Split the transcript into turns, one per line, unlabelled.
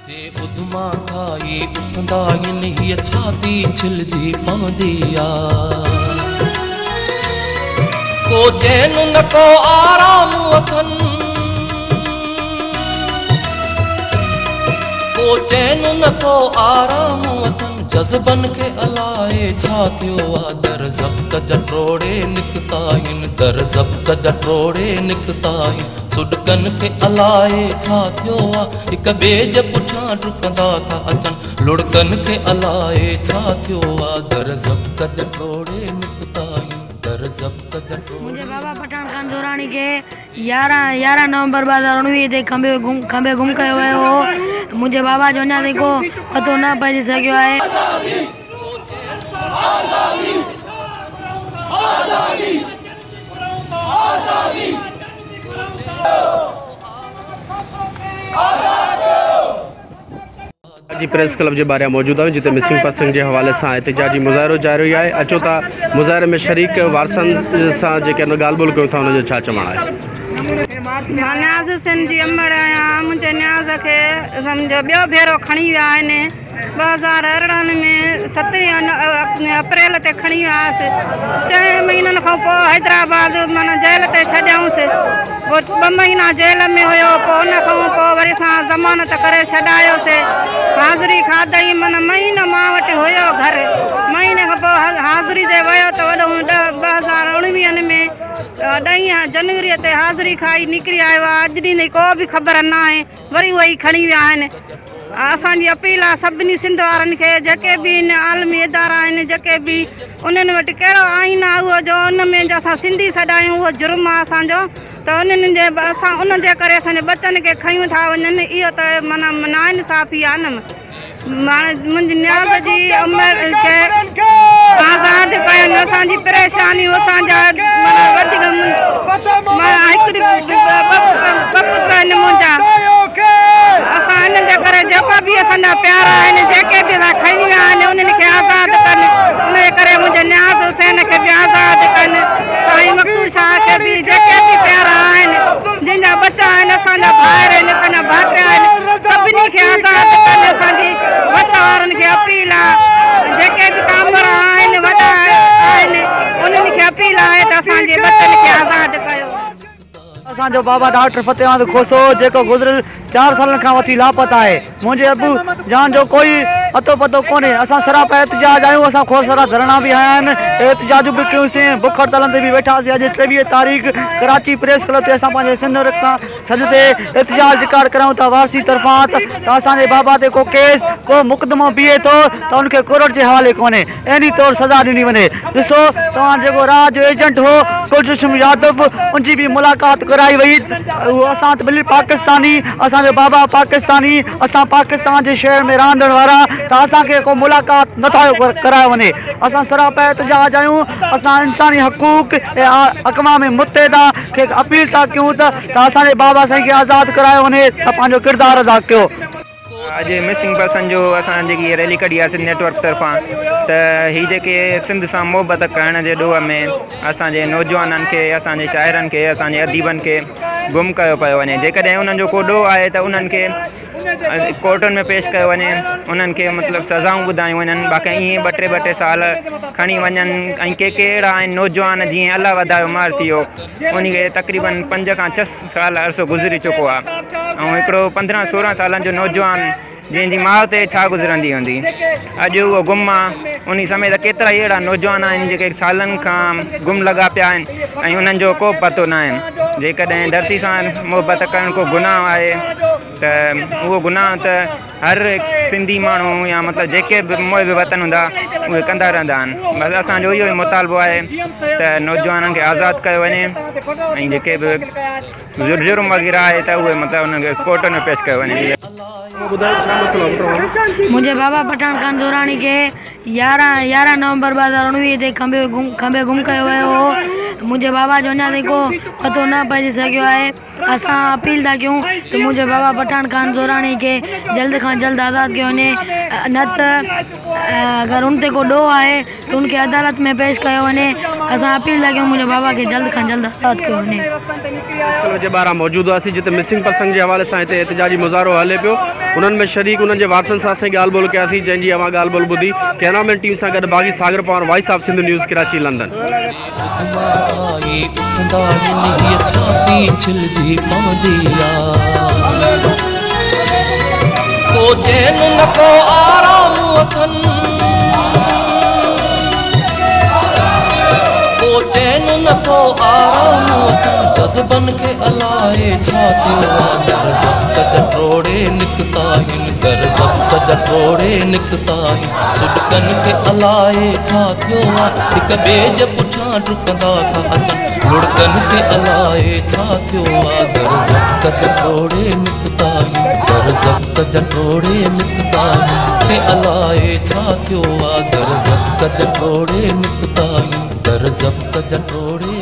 ते उधमा खाई उठंदा आहिनि हीअ छाती छिलजी पवंदी आ को चैन न को आराम अथनि को चैन न को आराम अथनि जज़्बनि खे अलाए छा थियो आ दर ज़ब्त जा टोड़े निकिता आहिनि दर ज़ब्त जा टोड़े निकिता आहिनि सुॾकनि खे अलाए छा थियो आ हिक ॿिए जे पुठियां डुकंदा था अचनि लुड़कनि खे अलाए छा थियो आ दर ज़ब्त जा टोड़े निकिता आहिनि दर ज़ब्त जा टोड़े।
मुंहिंजे बाबा पठान खान जोराणी खे 11 नवंबर 2019 ते खंबे गुम कयो वियो हो। मुंहिंजे बाबा जो अञा ताईं को पतो न पइजी सघियो आहे।
जी प्रेस क्लब के बारे मौजूद आहियूं जिते मिसिंग पर्सन के हवाले से एहतजाजी मुज़ाहिरो जारी है। अचो था मुज़ाहिरे में शरीक वारसनि सां जेके ॻाल्हि ॿोल कयूं था उनजो छा चवणु आहे।
मां न्याज़ हुसैन जी अमड़ आहियां। मुंहिंजे न्याज़ खे सम्झो ॿियो भेरो खणी विया आहिनि 2018 में 17 अप्रैल ते खणी वियासीं। 6 महीननि खां पोइ हैदराबाद माना जेल ते छॾियाऊंसीं। पोइ 2 महीना जेल में हुयो पोइ उन खां पोइ वरी असां ज़मानत करे छॾायोसीं। हाज़िरी खाधई माना महीनो मां वटि हुयो घर। महीने खां पोइ हाज़िरी ते वियो त वॾो 2019 में 10 जनवरी ते हाज़िरी खाई निकिरी आयो आहे। अॼु ॾींहुं को बि ख़बर न आहे वरी उहे ई खणी विया आहिनि। असांजी अपील आहे सभिनी सिंध वारनि खे जेके बि इन आलमी इदारा आहिनि जेके बि उन्हनि वटि कहिड़ो आइन आहे उहो जो उन में जो असां सिंधी सॾायूं उहो जुर्म आहे असांजो त उन्हनि जे असां उन जे करे असांजे बचनि खे खयूं था वञनि इहो त माना नाइंसाफ़ी आहे न। मुंहिंजी न्याज़ जी उमिरि खे आज़ादु कनि असांजी परेशानियूं असांजा वधीक आहिनि मुंहिंजा असां हिन जे करे जेको बि असांजा प्यारा आहिनि जेके बि असां खणी विया आहिनि उन्हनि खे आज़ादु कनि। उन जे करे मुंहिंजे न्याज़ हुसैन खे बि आज़ादु कनि। साईं मक़सूद शाह खे बि जेके बि प्यारा आहिनि जिन बच्चा आहिनि असांजा भाइर आहिनि असांजा भाइटिया आहिनि सभिनी खे आज़ादु कनि। असांजी बस वारनि खे अपील आहे जेके बि कामर आहिनि वॾा आहिनि उन्हनि खे अपील आहे त असांजे बच्चनि खे आज़ादु कयो।
असांजो बाबा डॉक्टर फतेहमद खोसो जेको गुज़िरियल 4 सालनि खां वठी लापता आहे। मुंहिंजे अबू जान जो कोई अतो पतो कोन्हे। असां सरापा एहतजाज आहियूं। असां खोड़ सारा धरणा बि हया आहिनि एहतजाज बि कयोसीं बुख हड़ताल ते बि वेठासीं। अॼु 23 तारीख़ कराची प्रेस क्लब ते असां पंहिंजे सिंध सां सॼ ते एहतजाज रिकॉर्ड करायूं था वारसी तरफ़ां त असांजे बाबा ते को केस को मुक़दमो बीहे थो त उनखे कोर्ट जे हवाले कोन्हे अहिड़ी तौर सज़ा ॾिनी वञे। ॾिसो तव्हां जेको राज जो एजेंट हो कुलदीप यादव उनजी बि मुलाक़ात कराई वई। असां त बिल्कुलु पाकिस्तानी असांजो बाबा पाकिस्तानी असां पाकिस्तान जे शहर में रहंदड़ वारा त असांखे को मुलाक़ात नथा करायो वञे। असां सरापा एहतजाज आहियूं। असां इंसानी हक़ूक़ ऐं अक़वाम मुत्तहिदा खे अपील था कयूं त असांजे बाबा साईं खे आज़ादु करायो वञे त पंहिंजो किरदारु अदा कयो।
अॼु मिसिंग पर्सन जो असां जेकी रैली कढी आहे सिंध नेटवर्क तरफ़ां त हीअ जेके सिंध सां मोहबत करण जे ॾोह में असांजे नौजवाननि खे असांजे शाइरनि खे असांजे अदीबनि खे गुम कयो पियो वञे। जेकॾहिं उन्हनि जो को ॾोह आहे त उन्हनि खे कोर्टुनि में पेश कयो वञे उन्हनि खे मतिलबु सज़ाऊं ॿुधायूं वञनि। बाक़ी ईअं 2-2 साल खणी वञनि। ऐं के अहिड़ा आहिनि नौजवान जीअं अलाह वधायो मार थी वियो उन खे तक़रीबन 5 खां 6 साल अरसो गुज़री चुको आहे। ऐं हिकिड़ो 15-16 सालनि जो नौजवान जंहिंजी माउ ते छा गुज़रंदी हूंदी अॼु उहो गुम आहे। उन समेत केतिरा ई अहिड़ा नौजवान आहिनि जेके सालनि खां गुम लॻा पिया आहिनि ऐं उन्हनि जो को पतो न आहे। जेकॾहिं धरती सां मोहबत करणु को गुनाह आहे त उहो गुनाह त हर सिंधी माण्हू या मतिलबु जेके बि मोए वतन हूंदा उहे कंदा रहंदा आहिनि। बसि असांजो इहो ई मुतालबो आहे त नौजवाननि खे आज़ादु कयो वञे ऐं जेके बि जुर्म वग़ैरह आहे त उहे मतिलबु उन्हनि खे कोर्ट में पेश कयो वञे।
मुंहिंजे बाबा पठान खान जोराणी खे 11 नवंबर 2019 ते खंबे गुम कयो वियो हो। मुंहिंजे बाबा जो अञा ताईं को पतो न पइजी सघियो आहे। असां अपील था कयूं त मुंहिंजे बाबा पठान खान जोराणी खे जल्द खां खां जल्द आज़ादु कयो वञे, न त अगरि उन ते को ॾोह आहे त उनखे अदालत में पेश कयो वञे। असां अपील था कयूं मुंहिंजे बाबा खे जल्द खां जल्द आज़ादु कयो वञे।
प्रेस क्लब जे ॿाहिरां मौजूदु हुआसीं जिते मिसिंग पर्सन जे हवाले सां हिते एहतिजाजी मुज़ाहिरो हले पियो। उन्हनि में शरीक उन्हनि जे वारसनि सां असां ॻाल्हि ॿोल कयासीं, जंहिंजी अवां ॻाल्हि ॿोल ॿुधी। कैमरामैन टीम सां गॾु बाग़ी Sagar Pawar, voice of Sindh news, Karachi, London.
को चैन न को आराम अथन, को चैन न को आराम अथन, जज़्बन के अलाए छा थियो आहे। दर ज़ब्त जटोड़े निकता आहिनि, दर ज़ब्त जटोड़े निकता आहिनि, सिडकन के अलाए छा थियो आहे। हिक ॿिए जे पुठियां डुकंदा था अचनि, लुड़कन के अलाए छा थियो आहे। दर ज़ब्त जटोड़े निकता आहिनि, दर ज़ब्त जटोड़े निकता आहिनि, के अलाए छा थियो आहे। दर ज़ब्त जटोड़े निकता आहिनि, दर ज़ब्त जटोड़े